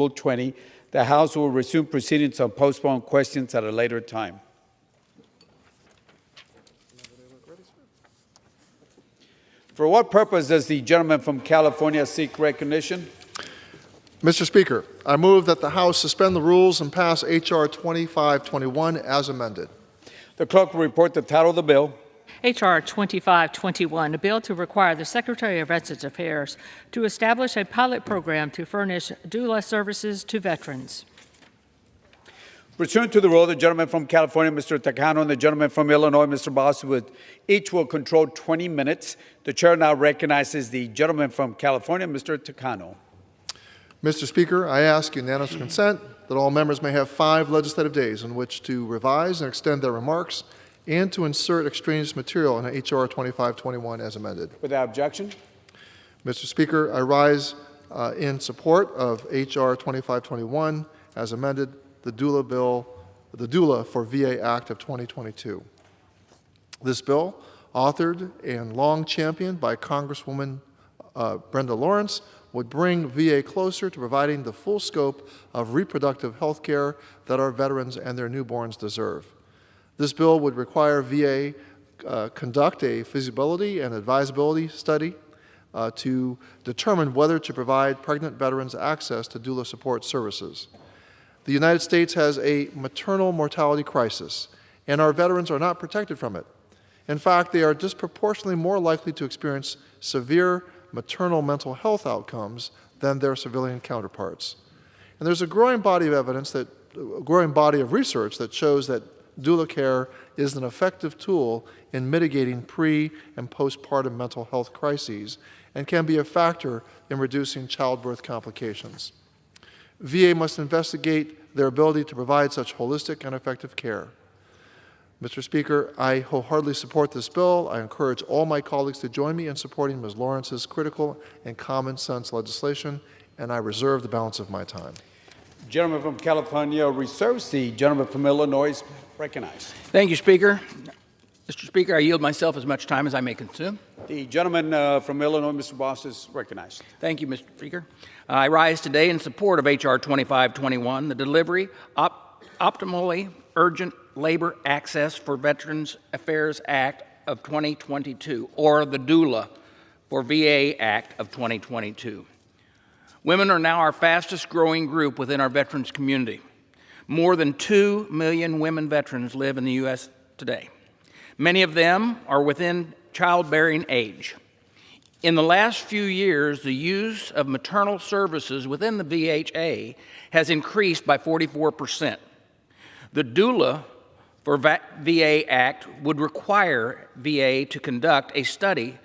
Rule 20. The House will resume proceedings on postponed questions at a later time. For what purpose does the gentleman from California seek recognition? Mr. Speaker, I move that the House suspend the rules and pass H.R. 2521 as amended. The clerk will report the title of the bill. H.R. 2521, a bill to require the Secretary of Veterans Affairs to establish a pilot program to furnish doula services to veterans. Pursuant to the rule, the gentleman from California, Mr. Takano, and the gentleman from Illinois, Mr. Boss, each will control 20 minutes. The chair now recognizes the gentleman from California, Mr. Takano. Mr. Speaker, I ask unanimous consent that all members may have 5 legislative days in which to revise and extend their remarks and to insert extraneous material in H.R. 2521 as amended. Without objection. Mr. Speaker, I rise in support of H.R. 2521 as amended, the Doula for VA Act of 2022. This bill, authored and long championed by Congresswoman Brenda Lawrence, would bring VA closer to providing the full scope of reproductive health care that our veterans and their newborns deserve. This bill would require VA conduct a feasibility and advisability study to determine whether to provide pregnant veterans access to doula support services. The United States has a maternal mortality crisis, and our veterans are not protected from it. In fact, they are disproportionately more likely to experience severe maternal mental health outcomes than their civilian counterparts. And there's a growing body of research that shows that doula care is an effective tool in mitigating pre- and postpartum mental health crises and can be a factor in reducing childbirth complications. VA must investigate their ability to provide such holistic and effective care. Mr. Speaker, I wholeheartedly support this bill. I encourage all my colleagues to join me in supporting Ms. Lawrence's critical and common sense legislation, and I reserve the balance of my time. Gentleman from California reserves. The gentleman from Illinois is recognized. Thank you, Speaker. Mr. Speaker, I yield myself as much time as I may consume. The gentleman from Illinois, Mr. Boss, is recognized. Thank you, Mr. Speaker. I rise today in support of H.R. 2521, the Delivery Optimally Urgent Labor Access for Veterans Affairs Act of 2022, or the Doula for VA Act of 2022. Women are now our fastest growing group within our veterans community. More than 2 million women veterans live in the U.S. today. Many of them are within childbearing age. In the last few years, the use of maternal services within the VHA has increased by 44%. The Doula for VA Act would require VA to conduct a study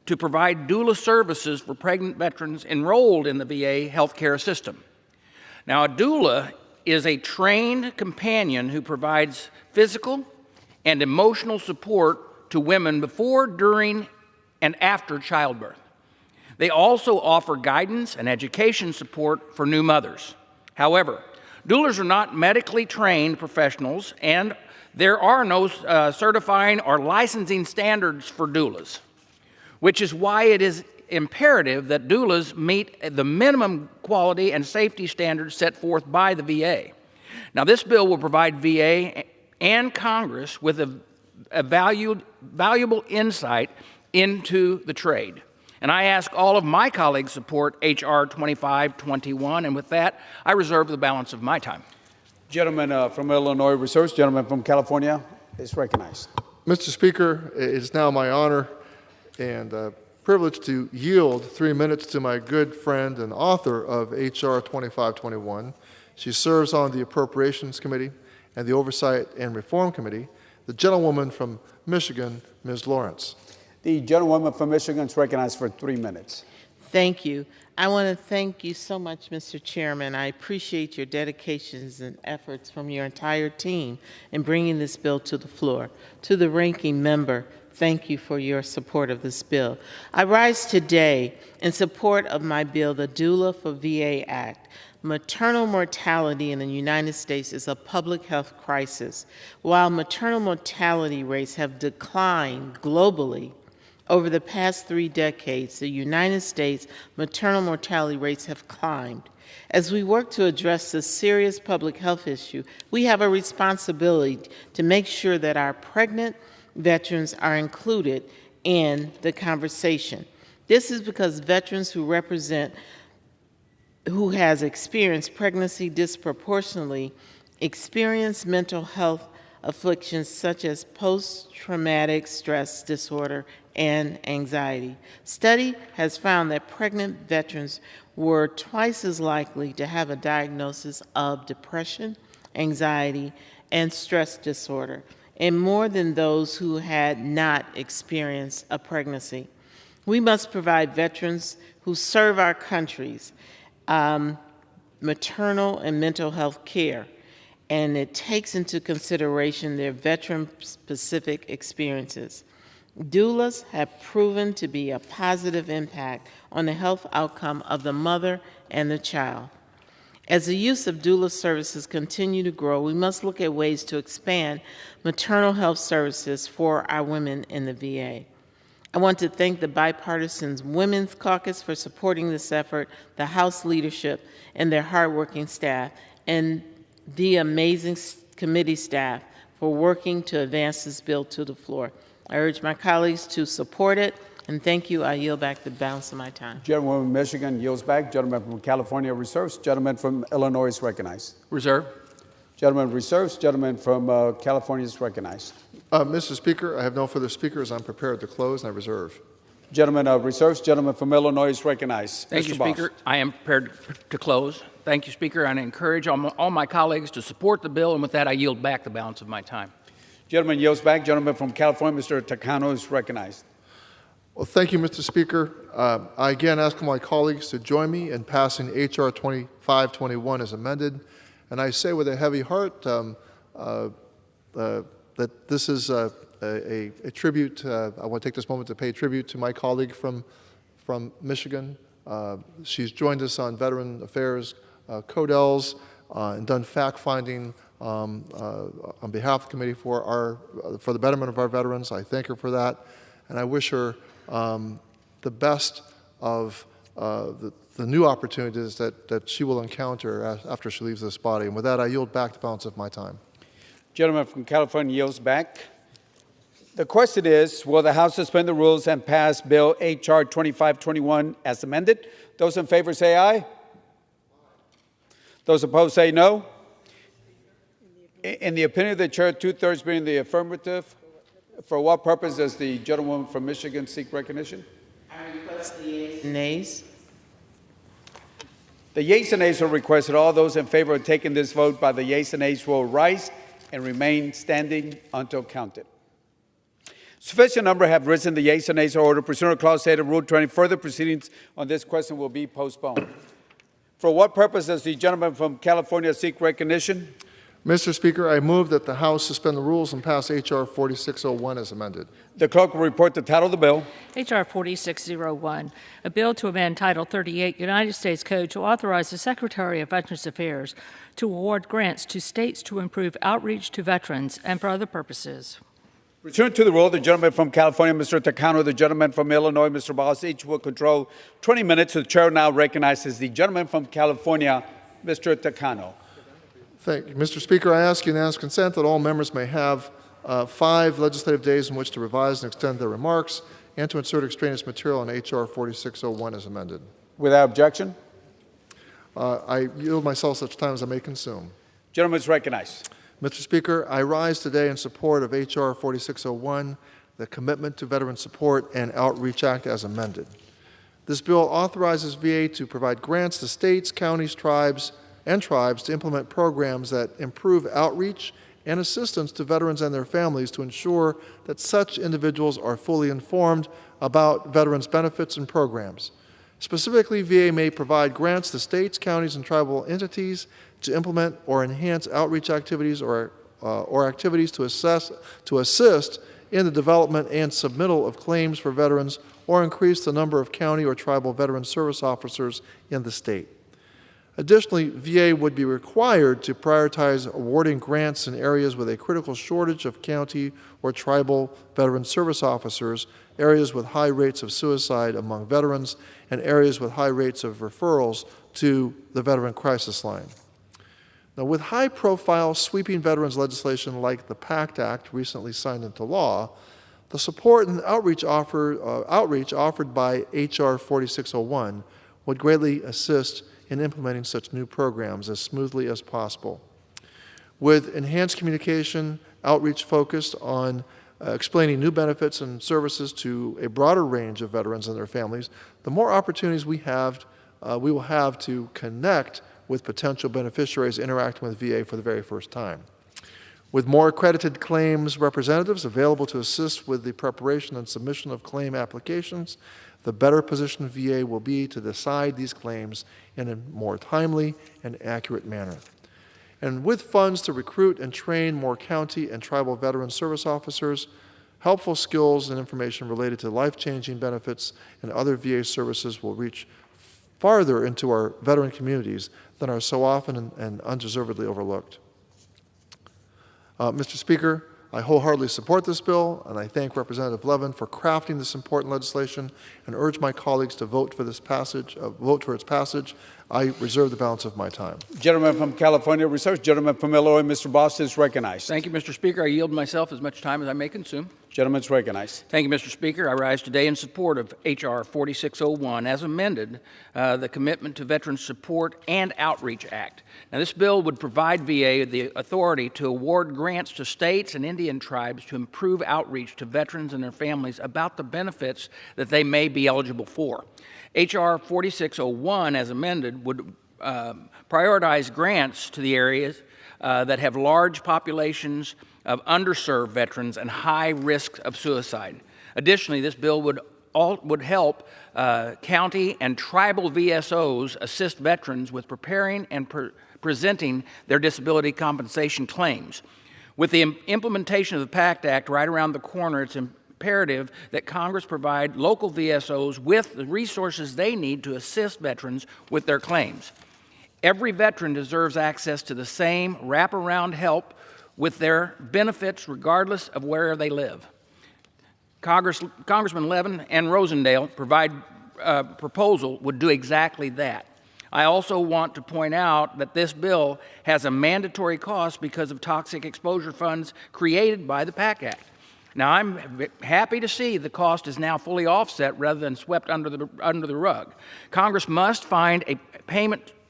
to provide doula services for pregnant veterans enrolled in the VA healthcare system. Now, a doula is a trained companion who provides physical and emotional support to women before, during, and after childbirth. They also offer guidance and education support for new mothers. However, doulas are not medically trained professionals, and there are no certifying or licensing standards for doulas, which is why it is imperative that doulas meet the minimum quality and safety standards set forth by the VA. Now, this bill will provide VA and Congress with a valuable insight into the trade. And I ask all of my colleagues support H.R. 2521, and with that, I reserve the balance of my time. Gentleman from Illinois reserves. Gentleman from California is recognized. Mr. Speaker, it is now my honor and privilege to yield 3 minutes to my good friend and author of H.R. 2521. She serves on the Appropriations Committee and the Oversight and Reform Committee, the gentlewoman from Michigan, Ms. Lawrence. The gentlewoman from Michigan is recognized for 3 minutes. Thank you. I want to thank you so much, Mr. Chairman. I appreciate your dedications and efforts from your entire team in bringing this bill to the floor. To the ranking member, thank you for your support of this bill. I rise today in support of my bill, the Doula for VA Act. Maternal mortality in the United States is a public health crisis. While maternal mortality rates have declined globally, over the past 3 decades, the United States maternal mortality rates have climbed. As we work to address this serious public health issue, we have a responsibility to make sure that our pregnant veterans are included in the conversation. This is because veterans who has experienced pregnancy disproportionately experience mental health afflictions such as post-traumatic stress disorder and anxiety. Study has found that pregnant veterans were twice as likely to have a diagnosis of depression, anxiety, and stress disorder, and more than those who had not experienced a pregnancy. We must provide veterans who serve our countries maternal and mental health care, and it takes into consideration their veteran-specific experiences. Doulas have proven to be a positive impact on the health outcome of the mother and the child. As the use of doula services continue to grow, we must look at ways to expand maternal health services for our women in the VA. I want to thank the Bipartisan Women's Caucus for supporting this effort, the House leadership and their hardworking staff, and the amazing committee staff for working to advance this bill to the floor. I urge my colleagues to support it, and thank you. I yield back the balance of my time. Gentleman from Michigan yields back. Gentleman from California reserves. Gentleman from Illinois is recognized. Reserve. Gentleman reserves. Gentleman from California is recognized. Mr. Speaker, I have no further speakers. I'm prepared to close, and I reserve. Gentleman reserves. Gentleman from Illinois is recognized. Thank you, Mr. Boss. Speaker. I am prepared to close. Thank you, Speaker. And I encourage all my colleagues to support the bill, and with that, I yield back the balance of my time. Gentleman yields back. Gentleman from California, Mr. Takano, is recognized. Well, thank you, Mr. Speaker. I again ask my colleagues to join me in passing H.R. 2521 as amended. And I say with a heavy heart that this is a tribute. I want to take this moment to pay tribute to my colleague from Michigan. She's joined us on Veteran Affairs CODELs and done fact-finding on behalf of the committee for the betterment of our veterans. I thank her for that, and I wish her the best of the new opportunities that she will encounter after she leaves this body. And with that, I yield back the balance of my time. Gentleman from California yields back. The question is, will the House suspend the rules and pass Bill H.R. 2521 as amended? Those in favor say aye. Those opposed say no. In the opinion of the chair, two-thirds being the affirmative, for what purpose does the gentlewoman from Michigan seek recognition? I request the yeas and nays. The yeas and nays are requested. All those in favor of taking this vote by the yeas and nays will rise and remain standing until counted. Sufficient number have risen. The yeas and nays are ordered. Pursuant to Clause 8 of Rule 20, further proceedings on this question will be postponed. For what purpose does the gentleman from California seek recognition? Mr. Speaker, I move that the House suspend the rules and pass H.R. 4601 as amended. The clerk will report the title of the bill. H.R. 4601, a bill to amend Title 38 United States Code to authorize the Secretary of Veterans Affairs to award grants to states to improve outreach to veterans and for other purposes. Pursuant to the rule, the gentleman from California, Mr. Takano, the gentleman from Illinois, Mr. Boss, each will control 20 minutes. The chair now recognizes the gentleman from California, Mr. Takano. Thank you. Mr. Speaker, I ask unanimous consent that all members may have 5 legislative days in which to revise and extend their remarks and to insert extraneous material in H.R. 4601 as amended. Without objection, I yield myself such time as I may consume. gentleman is recognized. Mr. Speaker, I rise today in support of H.R. 4601, the Commitment to Veteran Support and Outreach Act as amended. This bill authorizes VA to provide grants to states, counties, tribes to implement programs that improve outreach and assistance to veterans and their families to ensure that such individuals are fully informed about veterans' benefits and programs. Specifically, VA may provide grants to states, counties, and tribal entities to implement or enhance outreach activities or activities to assist in the development and submittal of claims for veterans or increase the number of county or tribal veteran service officers in the state. Additionally, VA would be required to prioritize awarding grants in areas with a critical shortage of county or tribal veteran service officers, areas with high rates of suicide among veterans, and areas with high rates of referrals to the Veteran Crisis Line. Now, with high-profile sweeping veterans legislation like the PACT Act recently signed into law, the support and outreach offered by H.R. 4601 would greatly assist in implementing such new programs as smoothly as possible. With enhanced communication, outreach focused on explaining new benefits and services to a broader range of veterans and their families, the more opportunities we will have to connect with potential beneficiaries interacting with VA for the very first time. With more accredited claims representatives available to assist with the preparation and submission of claim applications, the better positioned VA will be to decide these claims in a more timely and accurate manner. And with funds to recruit and train more county and tribal veteran service officers, helpful skills and information related to life-changing benefits and other VA services will reach farther into our veteran communities than are so often and undeservedly overlooked. Mr. Speaker, I wholeheartedly support this bill, and I thank Representative Levin for crafting this important legislation and urge my colleagues to vote for its passage. I reserve the balance of my time. Gentleman from California reserves. Gentleman from Illinois, Mr. Boss is recognized. Thank you, Mr. Speaker. I yield myself as much time as I may consume. Gentleman's recognized. Thank you, Mr. Speaker. I rise today in support of H.R. 4601 as amended, the Commitment to Veterans Support and Outreach Act. Now, this bill would provide VA the authority to award grants to states and Indian tribes to improve outreach to veterans and their families about the benefits that they may be eligible for. H.R. 4601, as amended, would prioritize grants to the areas that have large populations of underserved veterans and high risk of suicide. Additionally, this bill would help county and tribal VSOs assist veterans with preparing and presenting their disability compensation claims. With the implementation of the PACT Act right around the corner, it's imperative that Congress provide local VSOs with the resources they need to assist veterans with their claims. Every veteran deserves access to the same wraparound help with their benefits regardless of where they live. Congressman Levin and Rosendale proposal would do exactly that. I also want to point out that this bill has a mandatory cost because of toxic exposure funds created by the PACT Act. Now, I'm happy to see the cost is now fully offset rather than swept under the rug. Congress must find a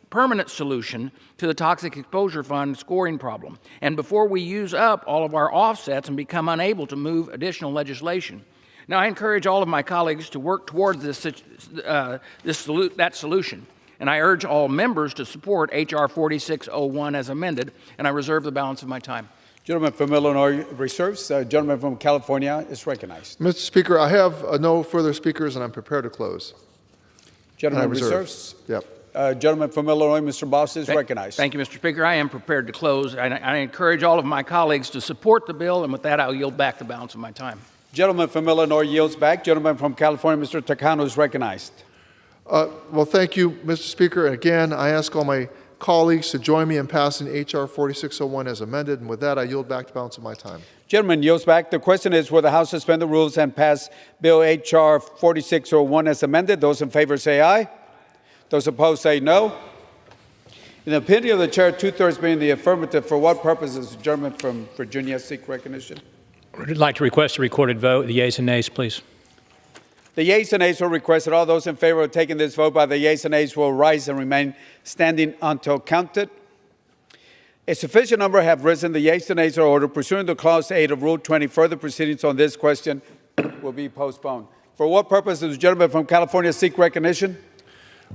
permanent solution to the toxic exposure fund scoring problem, and before we use up all of our offsets and become unable to move additional legislation. Now, I encourage all of my colleagues to work towards that solution, and I urge all members to support H.R. 4601 as amended, and I reserve the balance of my time. Gentleman from Illinois reserves. Gentleman from California is recognized. Mr. Speaker, I have no further speakers, and I'm prepared to close. Gentleman reserves. Yep. Gentleman from Illinois, Mr. Boss is recognized. Thank you, Mr. Speaker. I am prepared to close. I encourage all of my colleagues to support the bill, and with that, I'll yield back the balance of my time. Gentleman from Illinois yields back. Gentleman from California, Mr. Takano is recognized. Well, thank you, Mr. Speaker. And again, I ask all my colleagues to join me in passing H.R. 4601 as amended. And with that, I yield back the balance of my time. Gentleman yields back. The question is, will the House suspend the rules and pass Bill H.R. 4601 as amended? Those in favor say aye. Those opposed say no. In the opinion of the chair, two-thirds being the affirmative, for what purposes? The gentleman from Virginia seek recognition. I'd like to request a recorded vote. The yeas and nays, please. The yeas and nays will request that all those in favor of taking this vote by the yeas and nays will rise and remain standing until counted. A sufficient number have risen. The yeas and nays are ordered. Pursuant to Clause 8 of Rule 20, further proceedings on this question will be postponed. For what purpose does the gentleman from California seek recognition?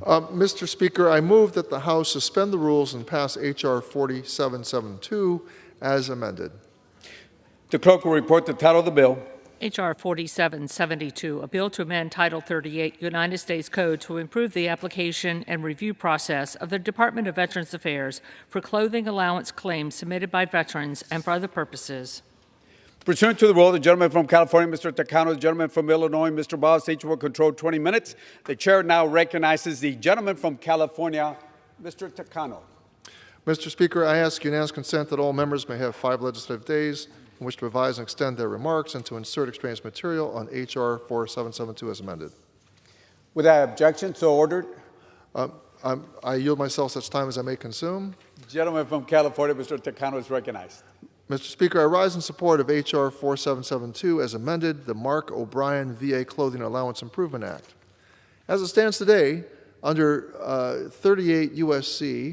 Mr. Speaker, I move that the House suspend the rules and pass H.R. 4772 as amended. The clerk will report the title of the bill. H.R. 4772, a bill to amend Title 38 United States Code to improve the application and review process of the Department of Veterans Affairs for clothing allowance claims submitted by veterans and for other purposes. Pursuant to the rule, the gentleman from California, Mr. Takano, the gentleman from Illinois, Mr. Boss, each will control 20 minutes. The chair now recognizes the gentleman from California, Mr. Takano. Mr. Speaker, I ask unanimous consent that all members may have 5 legislative days in which to revise and extend their remarks and to insert extraneous material on H.R. 4772 as amended. Without objection, so ordered. I yield myself such time as I may consume. Gentleman from California, Mr. Takano, is recognized. Mr. Speaker, I rise in support of H.R. 4772 as amended, the Mark O'Brien VA Clothing Allowance Improvement Act. As it stands today, under 38 U.S.C.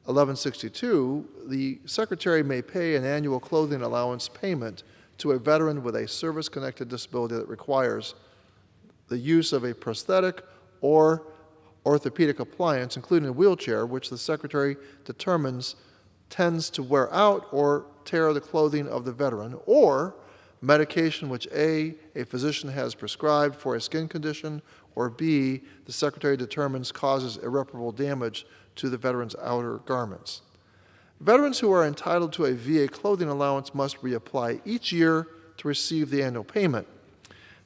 1162, the Secretary may pay an annual clothing allowance payment to a veteran with a service-connected disability that requires the use of a prosthetic or orthopedic appliance, including a wheelchair, which the Secretary determines tends to wear out or tear the clothing of the veteran, or medication which A, a physician has prescribed for a skin condition, or B, the Secretary determines causes irreparable damage to the veteran's outer garments. Veterans who are entitled to a VA clothing allowance must reapply each year to receive the annual payment.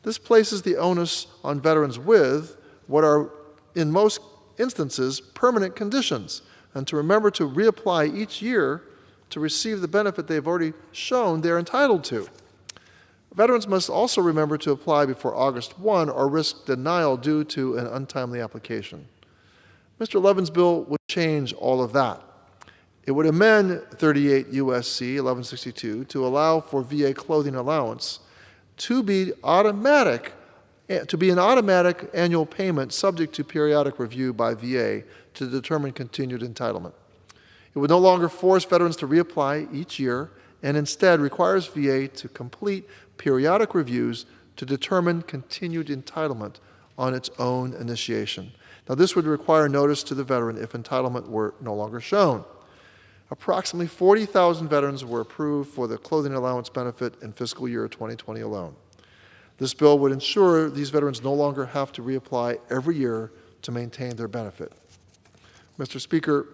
This places the onus on veterans with what are, in most instances, permanent conditions, and to remember to reapply each year to receive the benefit they've already shown they're entitled to. Veterans must also remember to apply before August 1 or risk denial due to an untimely application. Mr. Levin's bill would change all of that. It would amend 38 U.S.C. 1162 to allow for VA clothing allowance to be an automatic annual payment subject to periodic review by VA to determine continued entitlement. It would no longer force veterans to reapply each year and instead requires VA to complete periodic reviews to determine continued entitlement on its own initiation. Now, this would require notice to the veteran if entitlement were no longer shown. Approximately 40,000 veterans were approved for the clothing allowance benefit in fiscal year 2020 alone. This bill would ensure these veterans no longer have to reapply every year to maintain their benefit. Mr. Speaker,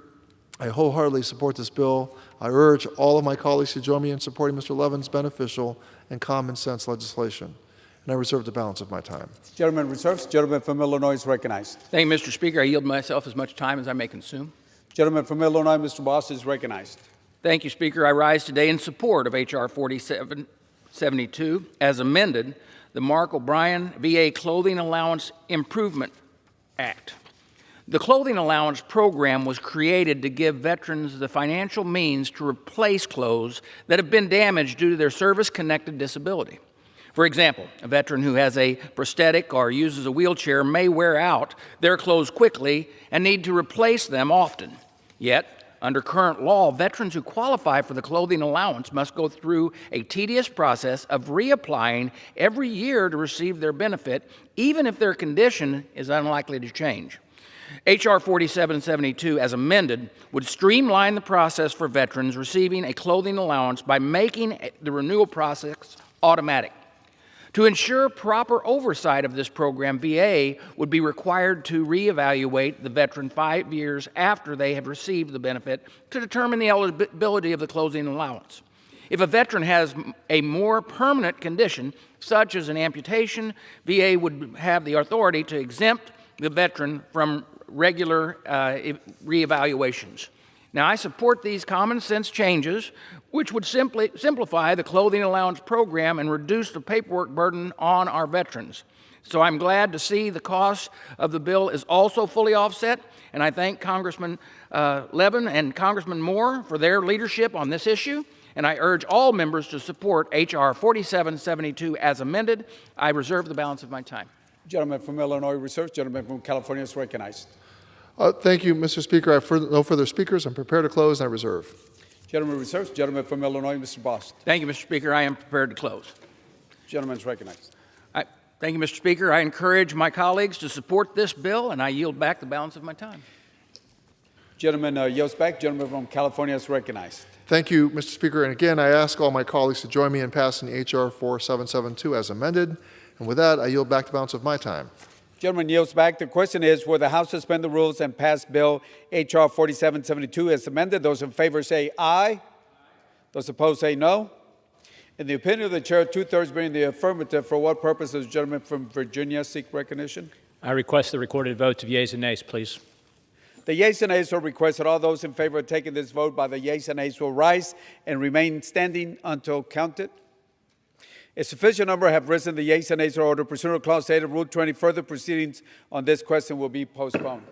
I wholeheartedly support this bill. I urge all of my colleagues to join me in supporting Mr. Levin's beneficial and common sense legislation. And I reserve the balance of my time. Gentleman reserves. Gentleman from Illinois is recognized. Thank you, Mr. Speaker. I yield myself as much time as I may consume. Gentleman from Illinois, Mr. Boss, is recognized. Thank you, Speaker. I rise today in support of H.R. 4772 as amended, the Mark O'Brien VA Clothing Allowance Improvement Act. The Clothing Allowance Program was created to give veterans the financial means to replace clothes that have been damaged due to their service-connected disability. For example, a veteran who has a prosthetic or uses a wheelchair may wear out their clothes quickly and need to replace them often. Yet, under current law, veterans who qualify for the clothing allowance must go through a tedious process of reapplying every year to receive their benefit, even if their condition is unlikely to change. H.R. 4772, as amended, would streamline the process for veterans receiving a clothing allowance by making the renewal process automatic. To ensure proper oversight of this program, VA would be required to reevaluate the veteran 5 years after they have received the benefit to determine the eligibility of the clothing allowance. If a veteran has a more permanent condition, such as an amputation, VA would have the authority to exempt the veteran from regular reevaluations. Now, I support these common sense changes, which would simplify the clothing allowance program and reduce the paperwork burden on our veterans. So I'm glad to see the cost of the bill is also fully offset, and I thank Congressman Levin and Congressman Moore for their leadership on this issue, and I urge all members to support H.R. 4772 as amended. I reserve the balance of my time. Gentleman from Illinois reserves. Gentleman from California is recognized. Thank you, Mr. Speaker. I have no further speakers. I'm prepared to close, and I reserve. Gentleman reserves. Gentleman from Illinois, Mr. Boss. Thank you, Mr. Speaker. I am prepared to close. Gentleman is recognized. Thank you, Mr. Speaker. I encourage my colleagues to support this bill, and I yield back the balance of my time. Gentleman yields back. Gentleman from California is recognized. Thank you, Mr. Speaker. And again, I ask all my colleagues to join me in passing H.R. 4772 as amended. And with that, I yield back the balance of my time. Gentleman yields back. The question is, will the House suspend the rules and pass Bill H.R. 4772 as amended? Those in favor say aye. Those opposed say no. In the opinion of the chair, two-thirds being the affirmative, for what purpose does the gentleman from Virginia seek recognition? I request the recorded votes of yeas and nays, please. The yeas and nays are requested. All those in favor of taking this vote by the yeas and nays will rise and remain standing until counted. A sufficient number have risen. The yeas and nays are ordered. Pursuant to Clause 8 of Rule 20, further proceedings on this question will be postponed.